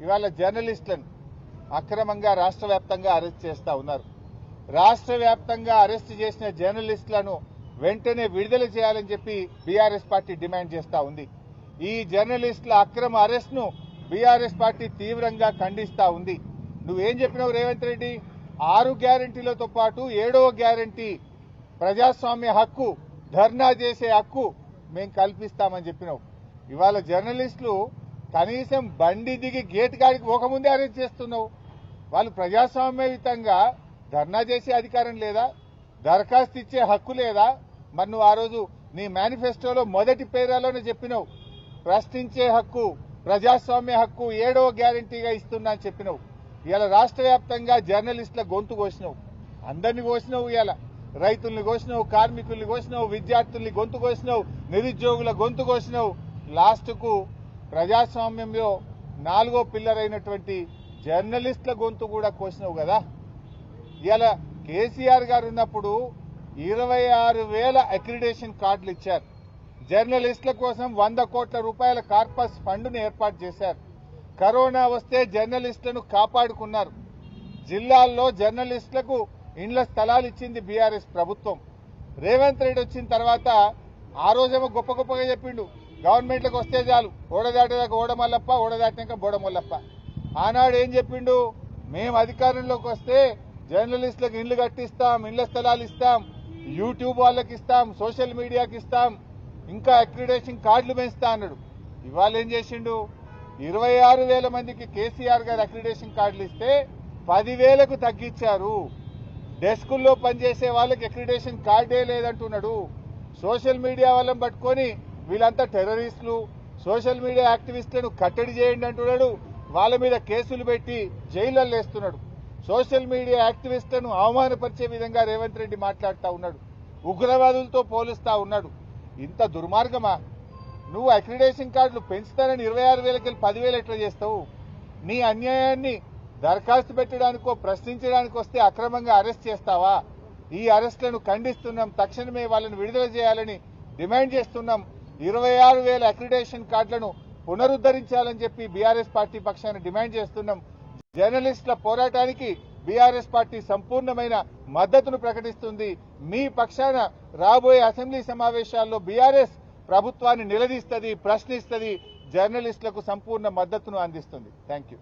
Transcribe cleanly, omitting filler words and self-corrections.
ఇవాళ జర్నలిస్టులను అక్రమంగా రాష్ట్ర వ్యాప్తంగా అరెస్ట్ చేస్తా ఉన్నారు. రాష్ట్ర వ్యాప్తంగా అరెస్ట్ చేసిన జర్నలిస్టులను వెంటనే విడుదల చేయాలని చెప్పి బీఆర్ఎస్ పార్టీ డిమాండ్ చేస్తా ఉంది. ఈ జర్నలిస్టుల అక్రమ అరెస్ట్ ను బీఆర్ఎస్ పార్టీ తీవ్రంగా ఖండిస్తా ఉంది. నువ్వేం చెప్పినావు రేవంత్ రెడ్డి? 6 గ్యారంటీలతో పాటు 7వ గ్యారంటీ ప్రజాస్వామ్య హక్కు, ధర్నా చేసే హక్కు మేము కల్పిస్తామని చెప్పినావు. ఇవాళ జర్నలిస్టులు కనీసం బండి దిగి గేట్ కాడికి పోకముందే అరెస్ట్ చేస్తున్నావు. వాళ్ళు ప్రజాస్వామ్యయుతంగా ధర్నా చేసే అధికారం లేదా? దరఖాస్తు ఇచ్చే హక్కు లేదా? మరి నువ్వు ఆ రోజు నీ మేనిఫెస్టోలో మొదటి పేరాలోనే చెప్పినావు, ప్రశ్నించే హక్కు, ప్రజాస్వామ్య హక్కు 7వ గ్యారంటీగా ఇస్తున్నా అని చెప్పినావు. ఇవాళ రాష్ట్ర వ్యాప్తంగా జర్నలిస్టుల గొంతు కోసినావు. అందరినీ కోసినావు. ఇవాళ రైతుల్ని కోసినావు, కార్మికుల్ని కోసినావు, విద్యార్థుల్ని గొంతు కోసినావు, నిరుద్యోగుల గొంతు కోసినావు. లాస్ట్కు ప్రజాస్వామ్యంలో 4వ పిల్లర్ అయినటువంటి జర్నలిస్టుల గొంతు కూడా కోసినావు కదా. ఇవాళ కేసీఆర్ గారు ఉన్నప్పుడు 26,000 అక్రిడేషన్ కార్డులు ఇచ్చారు. జర్నలిస్టుల కోసం 100 కోట్ల రూపాయల కార్పస్ ఫండ్ను ఏర్పాటు చేశారు. కరోనా వస్తే జర్నలిస్టులను కాపాడుకున్నారు. జిల్లాల్లో జర్నలిస్టులకు ఇండ్ల స్థలాలు ఇచ్చింది బీఆర్ఎస్ ప్రభుత్వం. రేవంత్ రెడ్డి వచ్చిన తర్వాత ఆ రోజేమో గొప్ప గొప్పగా చెప్పిండు, గవర్నమెంట్లకు వస్తే చాలు, ఓడదాటేదాకా ఓడమల్లప్ప, ఓడదాటినాక బోడమల్లప్ప. ఆనాడు ఏం చెప్పిండు? మేము అధికారంలోకి వస్తే జర్నలిస్టులకు ఇండ్లు కట్టిస్తాం, ఇండ్ల స్థలాలు ఇస్తాం, యూట్యూబ్ వాళ్ళకి ఇస్తాం, సోషల్ మీడియాకి ఇస్తాం, ఇంకా అక్రిడేషన్ కార్డులు పెంచుతా అన్నాడు. ఇవాళ ఏం చేసిండు? 26,000 మందికి కేసీఆర్ గారు అక్రిడేషన్ కార్డులు ఇస్తే 10,000కు తగ్గించారు. డెస్కుల్లో పనిచేసే వాళ్ళకి అక్రిడేషన్ కార్డే లేదంటున్నాడు. సోషల్ మీడియా వాళ్ళని పట్టుకొని వీళ్ళంతా టెర్రరిస్టులు, సోషల్ మీడియా యాక్టివిస్టులను కట్టడి చేయండి అంటున్నాడు. వాళ్ళ మీద కేసులు పెట్టి జైళ్లలో వేస్తున్నాడు. సోషల్ మీడియా యాక్టివిస్టులను అవమానపరిచే విధంగా రేవంత్ రెడ్డి మాట్లాడుతూ ఉన్నాడు. ఉగ్రవాదులతో పోలుస్తా ఉన్నాడు. ఇంత దుర్మార్గమా? నువ్వు అక్రిడేషన్ కార్డులు పెంచుతానని 26,000కి 10,000 ఎట్లా చేస్తావు? నీ అన్యాయాన్ని దరఖాస్తు పెట్టడానికో ప్రశ్నించడానికి వస్తే అక్రమంగా అరెస్ట్ చేస్తావా? ఈ అరెస్టులను ఖండిస్తున్నాం. తక్షణమే వాళ్ళని విడుదల చేయాలని డిమాండ్ చేస్తున్నాం. 26,000 అక్రిడేషన్ కార్డులను పునరుద్ధరించాలని చెప్పి బీఆర్ఎస్ పార్టీ పక్షాన డిమాండ్ చేస్తున్నాం. జర్నలిస్టుల పోరాటానికి బీఆర్ఎస్ పార్టీ సంపూర్ణమైన మద్దతును ప్రకటిస్తుంది. మీ పక్షాన రాబోయే అసెంబ్లీ సమావేశాల్లో బీఆర్ఎస్ ప్రభుత్వాన్ని నిలదీస్తుంది, ప్రశ్నిస్తుంది, జర్నలిస్టులకు సంపూర్ణ మద్దతును అందిస్తుంది. Thank you.